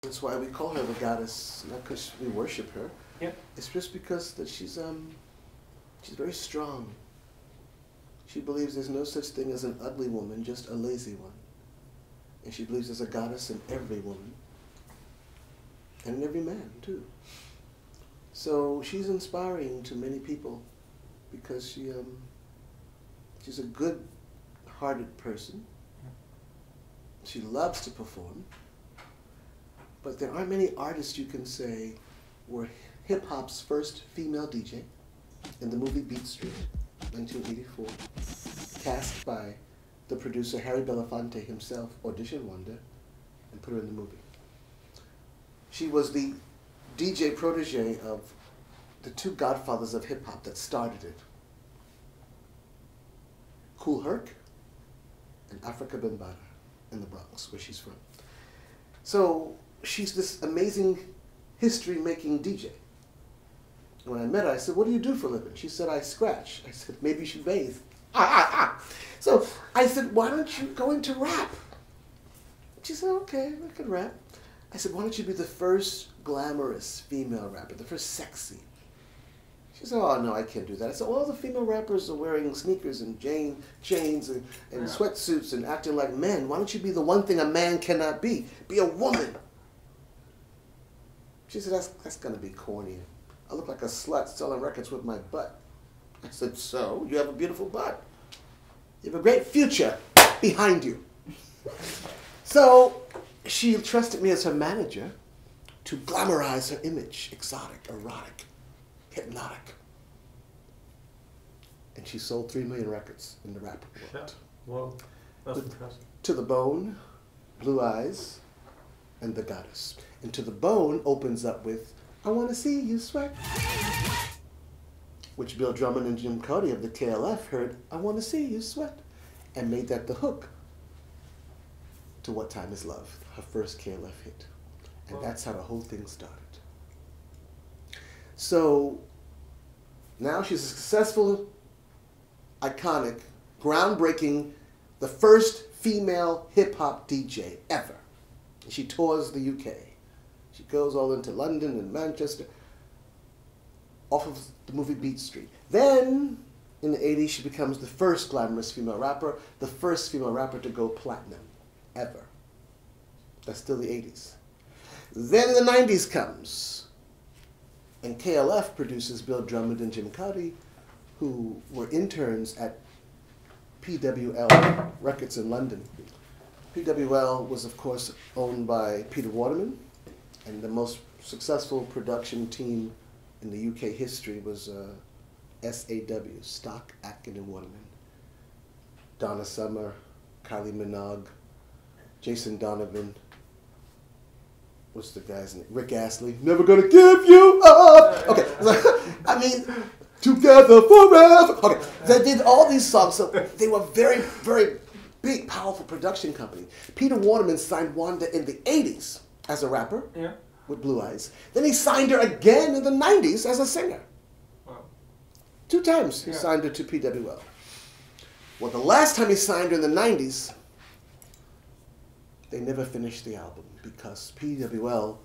That's why we call her the goddess, not because we worship her. Yep. It's just because that she's very strong. She believes there's no such thing as an ugly woman, just a lazy one. And she believes there's a goddess in every woman. And in every man, too. So she's inspiring to many people because she's a good-hearted person. She loves to perform. But there aren't many artists you can say were hip-hop's first female DJ in the movie Beat Street, 1984, cast by the producer Harry Belafonte himself, auditioned WANDA, and put her in the movie. She was the DJ protege of the two godfathers of hip-hop that started it, Kool Herc and AFRIKA BAMBAATAA in the Bronx, where she's from. So she's this amazing history-making DJ. And when I met her, I said, "What do you do for a living?" She said, "I scratch." I said, "Maybe you should bathe." So I said, "Why don't you go into rap?" She said, "Okay, I could rap." I said, "Why don't you be the first glamorous female rapper, the first sexy?" She said, "Oh, no, I can't do that." I said, "All the female rappers are wearing sneakers and chains and sweatsuits and acting like men. Why don't you be the one thing a man cannot be? Be a woman." She said, that's going to be corny. I look like a slut selling records with my butt." I said, "So? You have a beautiful butt. You have a great future behind you." So she trusted me as her manager to glamorize her image, exotic, erotic, hypnotic. And she sold 3 million records in the rap world. Yeah. Wow, that's impressive. To the Bone, Blue Eyes, and The Goddess. And To the Bone opens up with "I Want to See You Sweat," which Bill Drummond and Jim Cody of the KLF heard "I Want to See You Sweat," and made that the hook to What Time Is Love, her first KLF hit. And that's how the whole thing started. So now she's a successful, iconic, groundbreaking, the first female hip-hop DJ ever. And she tours the UK. She goes all into London and Manchester, off of the movie Beat Street. Then, in the 80s, she becomes the first glamorous female rapper, the first female rapper to go platinum, ever. That's still the 80s. Then the 90s comes, and KLF produces Bill Drummond and Jim Cody, who were interns at PWL Records in London. PWL was, of course, owned by Peter Waterman, and the most successful production team in the UK history was SAW, Stock, Aitken and Waterman. Donna Summer, Kylie Minogue, Jason Donovan, what's the guy's name? Rick Astley, "Never Gonna Give You Up." Okay, I mean, "Together Forever." Okay, they did all these songs, so they were very, very big, powerful production company. Peter Waterman signed WANDA in the 80s as a rapper, Yeah. with Blue Eyes. Then he signed her again in the 90s as a singer. Wow. 2 times he signed her to PWL. Well, the last time he signed her in the 90s, they never finished the album because PWL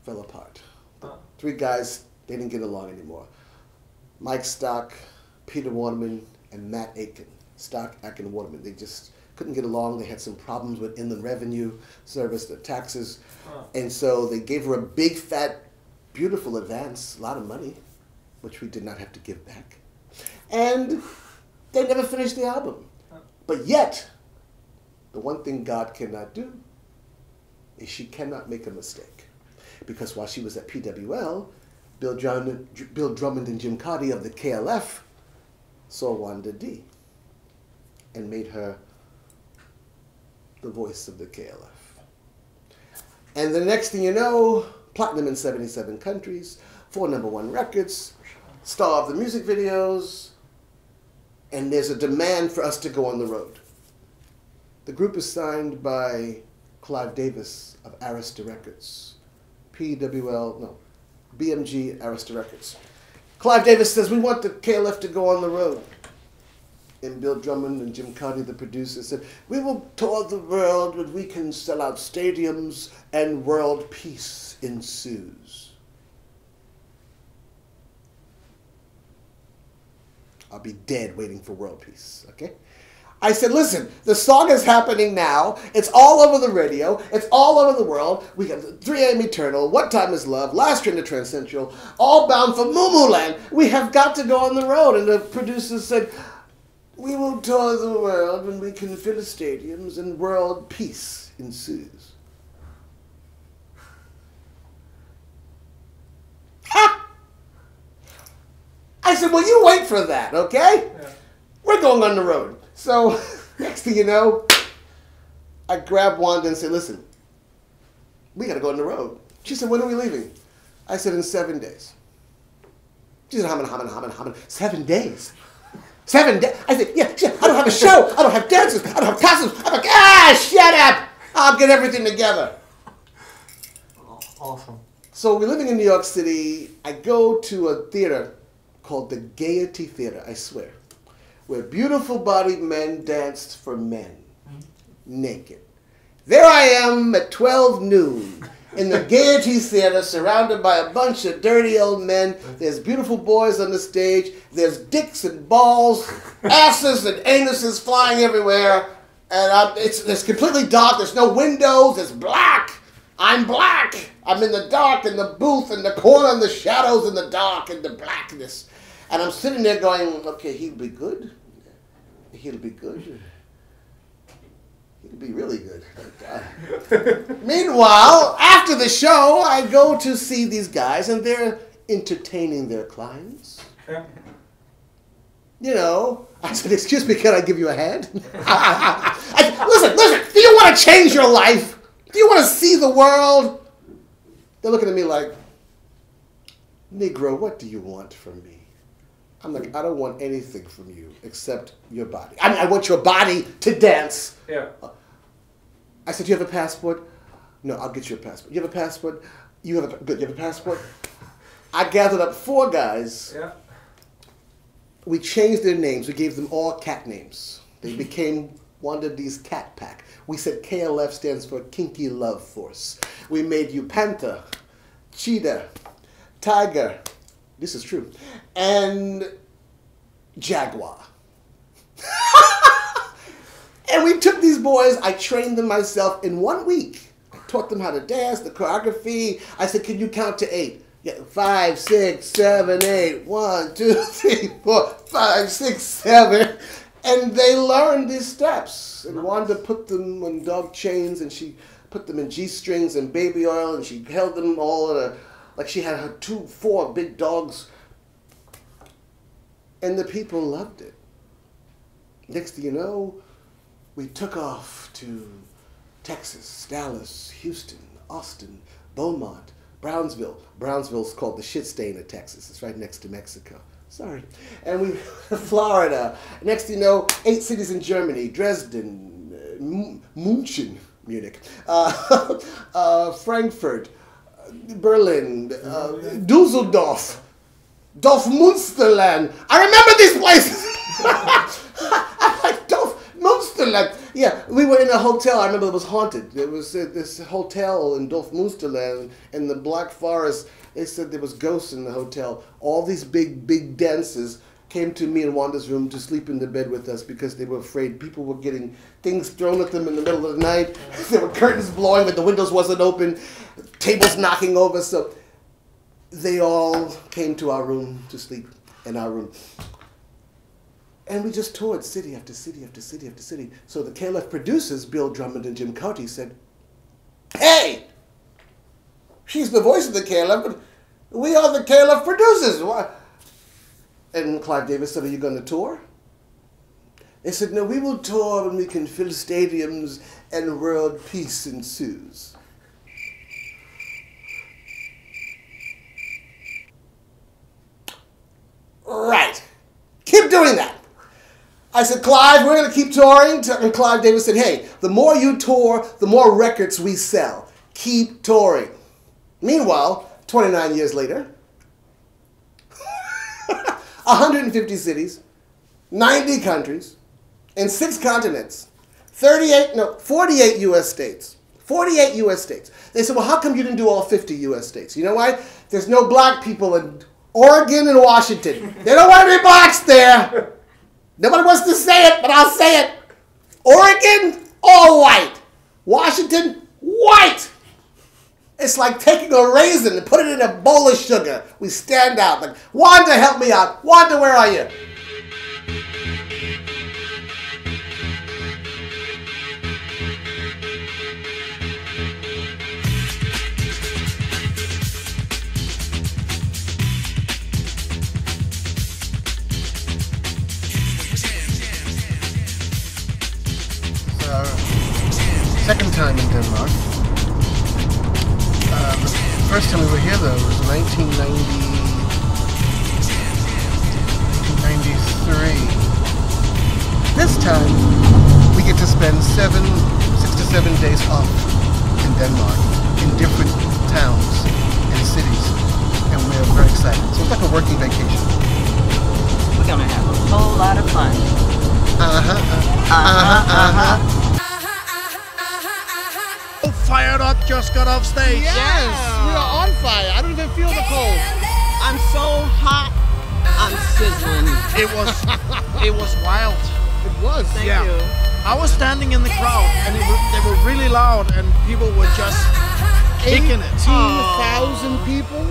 fell apart. The 3 guys, they didn't get along anymore. Mike Stock, Peter Waterman, and Matt Aitken. Stock, Aitken, and Waterman. They just couldn't get along. They had some problems with Inland Revenue Service, the taxes. And so they gave her a big, fat, beautiful advance, a lot of money, which we did not have to give back. And they never finished the album. But yet, the one thing God cannot do is she cannot make a mistake. Because while she was at PWL, Bill Drummond and Jim Cody of the KLF saw WANDA DEE and made her the voice of the KLF. And the next thing you know, platinum in 77 countries, 4 #1 records, star of the music videos, and there's a demand for us to go on the road. The group is signed by Clive Davis of Arista Records, BMG Arista Records. Clive Davis says, "We want the KLF to go on the road." And Bill Drummond and Jim Cuddy, the producers, said, we will tour the world when we can sell out stadiums and world peace ensues. I'll be dead waiting for world peace, okay? I said, listen, the song is happening now. It's all over the radio. It's all over the world. We have 3 AM Eternal, What Time Is Love, Last Train to Transcentral, all bound for Moo Land. We have got to go on the road. And the producers said, we will tour the world when we can fill stadiums and world peace ensues. Ha! I said, well, you wait for that, okay? Yeah. We're going on the road. So, next thing you know, I grabbed Wanda and said, listen, we got to go on the road. She said, when are we leaving? I said, in 7 days. She said, how 7 days? 7 days? I said, yeah, I don't have a show. I don't have dancers. I don't have costumes. I'm like, shut up. I'll get everything together. Awesome. So we're living in New York City. I go to a theater called the Gaiety Theater, I swear, where beautiful-bodied men danced for men, naked. There I am at 12 noon in the Gaiety Theater, surrounded by a bunch of dirty old men. There's beautiful boys on the stage. There's dicks and balls, asses and anuses flying everywhere. And it's completely dark. There's no windows. It's black. I'm black. I'm in the dark, in the booth, in the corner, in the shadows, in the dark, in the blackness. And I'm sitting there going, okay, he'll be good. He'll be good. He'll be really good. Meanwhile, after the show, I go to see these guys, and they're entertaining their clients. You know, I said, excuse me, can I give you a hand? Listen, do you want to change your life? Do you want to see the world? They're looking at me like, Negro, what do you want from me? I'm like, I don't want anything from you except your body. I mean, I want your body to dance. Yeah. I said, do you have a passport? No, I'll get you a passport. You have a passport? You have a passport? I gathered up 4 guys. Yeah. We changed their names. We gave them all cat names. They became WANDA DEE's Cat Pack. We said KLF stands for Kinky Love Force. We made you Panther, Cheetah, Tiger, this is true, and Jaguar. And we took these boys, I trained them myself in 1 week. I taught them how to dance, the choreography. I said, can you count to 8? Yeah, 5, 6, 7, 8. 1, 2, 3, 4, 5, 6, 7. And they learned these steps. And Wanda put them on dog chains, and she put them in G-strings and baby oil, and she held them all in a, like she had her 4 big dogs. And the people loved it. Next thing you know, we took off to Texas, Dallas, Houston, Austin, Beaumont, Brownsville. Brownsville's called the shit stain of Texas. It's right next to Mexico. Sorry. And we, Florida. Next thing you know, 8 cities in Germany, Dresden, München, Munich, Frankfurt, Berlin, Dusseldorf, Dorfmünsterland. I remember these places. I'm like, Dorfmünsterland. Yeah, we were in a hotel. I remember it was haunted. There was this hotel in Dorfmünsterland in the Black Forest. They said there was ghosts in the hotel. All these big dancers came to me in Wanda's room to sleep in the bed with us because they were afraid. People were getting things thrown at them in the middle of the night. There were curtains blowing, but the windows wasn't open. Tables knocking over. So they all came to our room to sleep in our room. And we just toured city after city after city after city. So the KLF producers, Bill Drummond and Jim Cuddy, said, hey, she's the voice of the KLF, but we are the KLF producers. Why? And Clive Davis said, are you going to tour? They said, no, we will tour when we can fill stadiums and world peace ensues. Right. Keep doing that. I said, Clive, we're going to keep touring. And Clive Davis said, hey, the more you tour, the more records we sell. Keep touring. Meanwhile, 29 years later, 150 cities, 90 countries, in 6 continents, 48 U.S. states. 48 U.S. states. They said, well, how come you didn't do all 50 U.S. states? You know why? There's no black people in Oregon and Washington. They don't want to be blacks there. Nobody wants to say it, but I'll say it. Oregon, all white. Washington, white. It's like taking a raisin and putting it in a bowl of sugar. We stand out. Like, Wanda, help me out. Wanda, where are you? Second time in Denmark. First time we were here, though, was 1993. This time, we get to spend 6 to 7 days off in Denmark, in different towns and cities, and we're very excited. So it's like a working vacation. We're gonna have a whole lot of fun. Fired up, just got off stage. Yes, we are on fire. I don't even feel the cold. I'm so hot. I'm sizzling. It was wild. It was. Thank you. I was standing in the crowd, and they were really loud, and people were just kicking it. 18,000 people.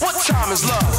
What time is love?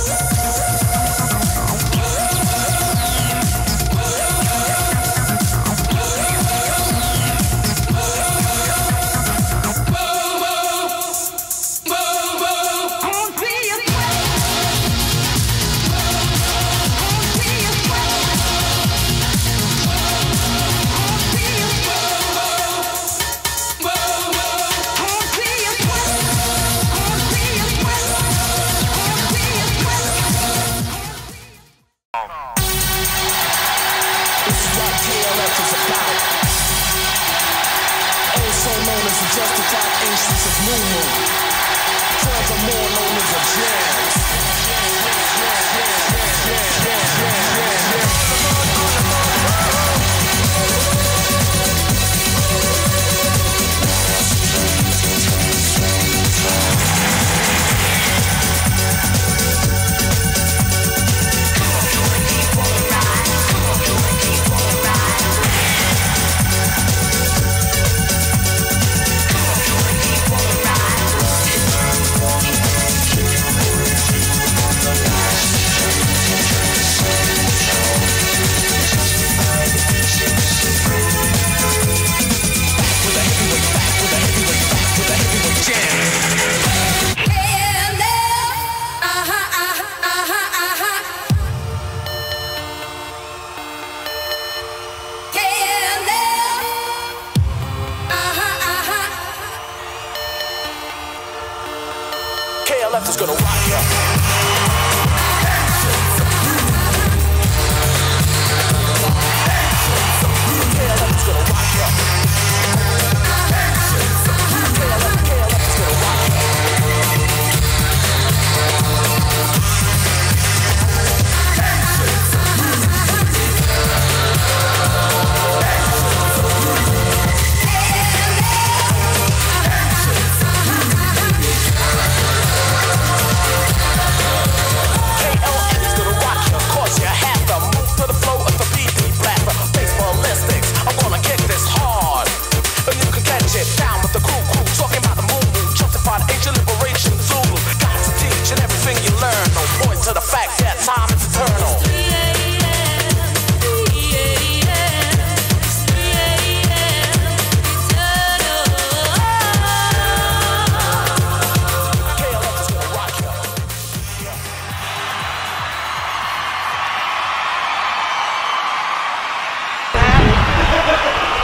to the fact that time is eternal.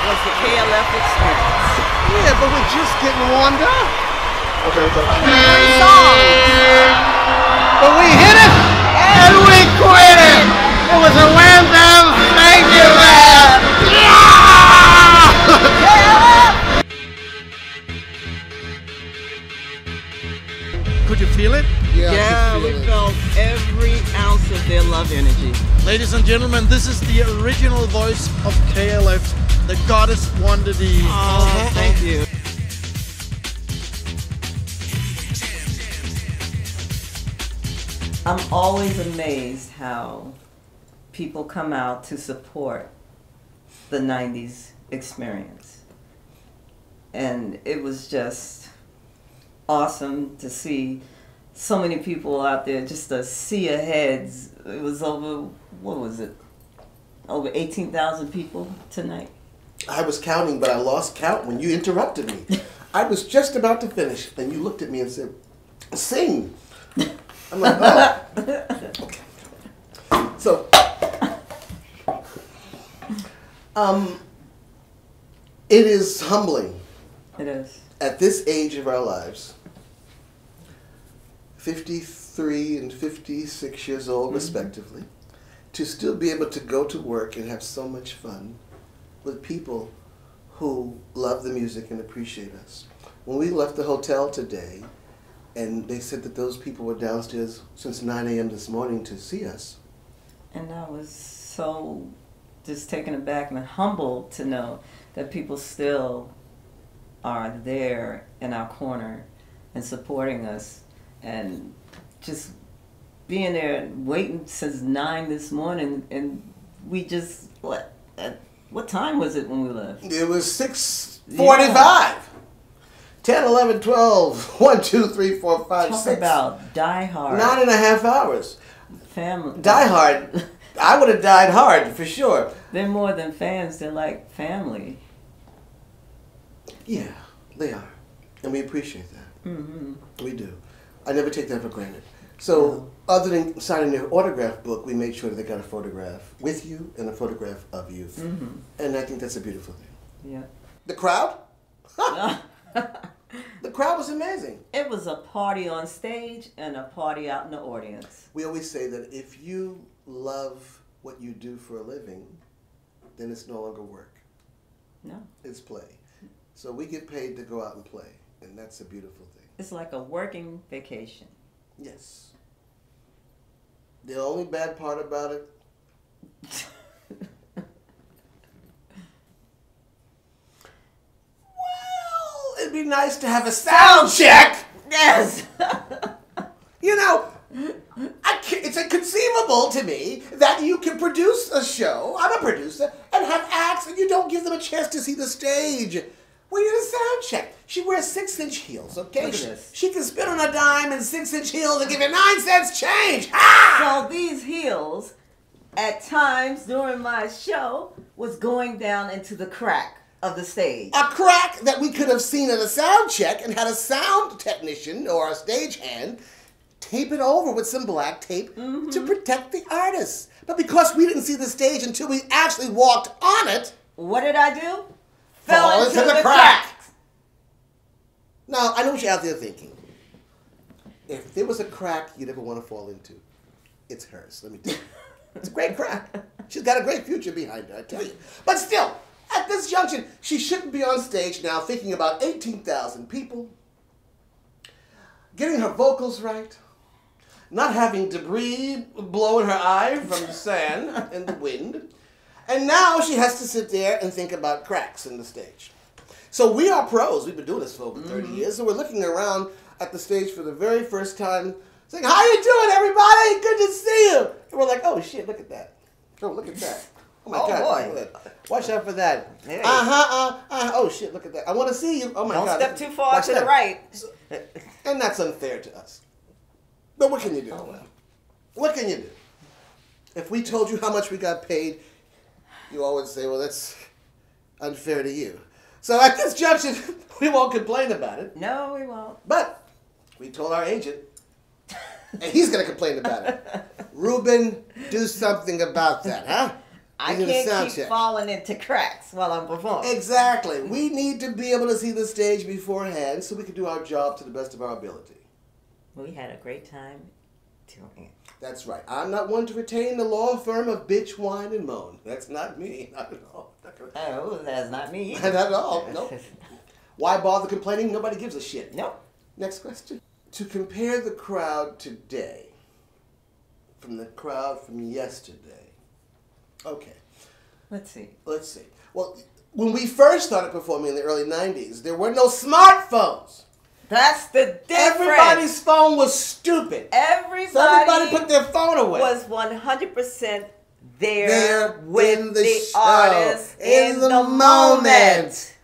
Was the KLF experience. Yeah, but we're just getting warmed up. Okay, so. But we hit it and we quit it. It was a wham bam. Thank you, man. Yeah! Could you feel it? Yeah, we felt every ounce of their love energy. Ladies and gentlemen, this is the original voice of KLF, the goddess WANDA DEE. Oh, thank you. I'm always amazed how people come out to support the 90s experience. And it was just awesome to see so many people out there, just a sea of heads. It was over, what was it? Over 18,000 people tonight. I was counting, but I lost count when you interrupted me. I was just about to finish, and you looked at me and said, sing. I'm like, oh. Okay. So, it is humbling. It is. At this age of our lives, 53 and 56 years old, respectively, to still be able to go to work and have so much fun with people who love the music and appreciate us. When we left the hotel today, and they said that those people were downstairs since 9 a.m. this morning to see us. And I was so just taken aback and humbled to know that people still are there in our corner and supporting us, and just being there and waiting since 9 this morning, and we just, what time was it when we left? It was 6:45. Yeah. 10, 11, 12, 1, 2, 3, 4, 5, Talk 6. about die hard. 9.5 hours. Family. Die hard. I would have died hard for sure. They're more than fans, they're like family. Yeah, they are. And we appreciate that. Mm-hmm. We do. I never take that for granted. So, other than signing their autograph book, we made sure that they got a photograph with you and a photograph of you. Mm-hmm. And I think that's a beautiful thing. Yeah. The crowd? The crowd was amazing. It was a party on stage and a party out in the audience. We always say that if you love what you do for a living, then it's no longer work. No. It's play. So we get paid to go out and play, and that's a beautiful thing. It's like a working vacation. Yes. The only bad part about it, well, it'd be nice to have a sound check. Yes. You know, it's inconceivable to me that you can produce a show, I'm a producer, and have acts and you don't give them a chance to see the stage. We need a sound check. She wears 6-inch heels, okay? Look at this. She can spit on a dime in 6-inch heels and give you 9 cents change. Ah! So these heels, at times during my show, was going down into the crack of the stage. A crack that we could have seen at a sound check and had a sound technician or a stagehand tape it over with some black tape to protect the artist. But because we didn't see the stage until we actually walked on it, what did I do? Fell into the crack. Now, I know what you're out there thinking. If there was a crack you'd ever want to fall into, it's hers, let me tell you. It's a great crack. She's got a great future behind her, I tell you. But still, at this junction, she shouldn't be on stage now thinking about 18,000 people, getting her vocals right, not having debris blow in her eye from the sand and the wind. And now she has to sit there and think about cracks in the stage. So we are pros. We've been doing this for over 30 years. So we're looking around at the stage for the very first time, saying, "How you doing, everybody? Good to see you." And we're like, "Oh, shit, look at that. Oh, look at that. Oh, my God. Boy. Watch out for that. Hey. Oh, shit, look at that. I want to see you. Oh, my God. Don't step too far Watch to that. the right. So, and that's unfair to us. But what can you do? Oh, well. What can you do? If we told you how much we got paid, you always say, well, that's unfair to you. So at this junction, we won't complain about it. No, we won't. But we told our agent, and he's going to complain about it. Ruben, do something about that, huh? I He's in a can't sound keep check. falling into cracks while I'm performing. Exactly. We need to be able to see the stage beforehand so we can do our job to the best of our ability. We had a great time doing it. That's right. I'm not one to retain the law firm of bitch, whine, and moan. That's not me. Not at all. Oh, that's not me Not either. at all. Nope. Why bother complaining? Nobody gives a shit. Nope. Next question. To compare the crowd today from the crowd from yesterday. Okay. Let's see. Let's see. Well, when we first started performing in the early 90s, there were no smartphones. That's the difference. Everybody's phone was stupid. Everybody, So everybody put their phone away. was 100% there There with in the, the show, artist in the moment.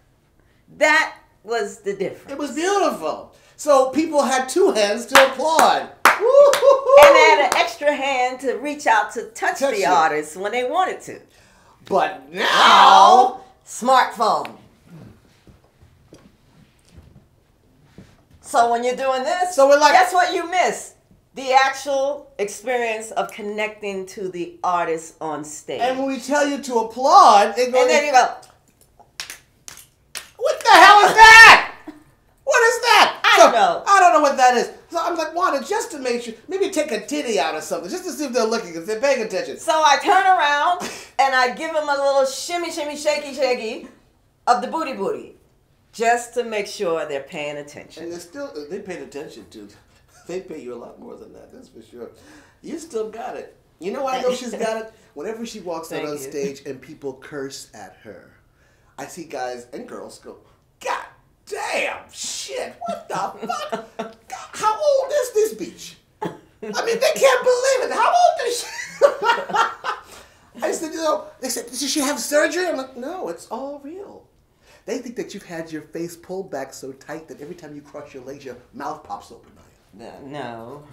That was the difference. It was beautiful. So people had two hands to applaud. And they had an extra hand to reach out to touch the you. artist when they wanted to. But Now, now, smartphone. So when you're doing this, So we're like- guess what you miss? The actual experience of connecting to the artist on stage. and when we tell you to applaud, it goes, And then you go, what the hell is that? What is that? I don't know. I don't know what that is. So I'm like, Wanda, just to make sure, maybe take a titty out or something, just to see if they're looking, if they're paying attention. so I turn around and I give him a little shimmy, shimmy, shaky, shaky of the booty booty. Just to make sure they're paying attention. And they paid attention to. They pay you a lot more than that, that's for sure. You still got it. You know why I know she's got it? Whenever she walks out Thank on you. stage and people curse at her, I see guys and girls go, God damn, shit, what the fuck? God, how old is this bitch? I mean, they can't believe it. How old is she? I said, they said, did she have surgery? I'm like, no, it's all real. They think that you've had your face pulled back so tight that every time you cross your legs, your mouth pops open. No.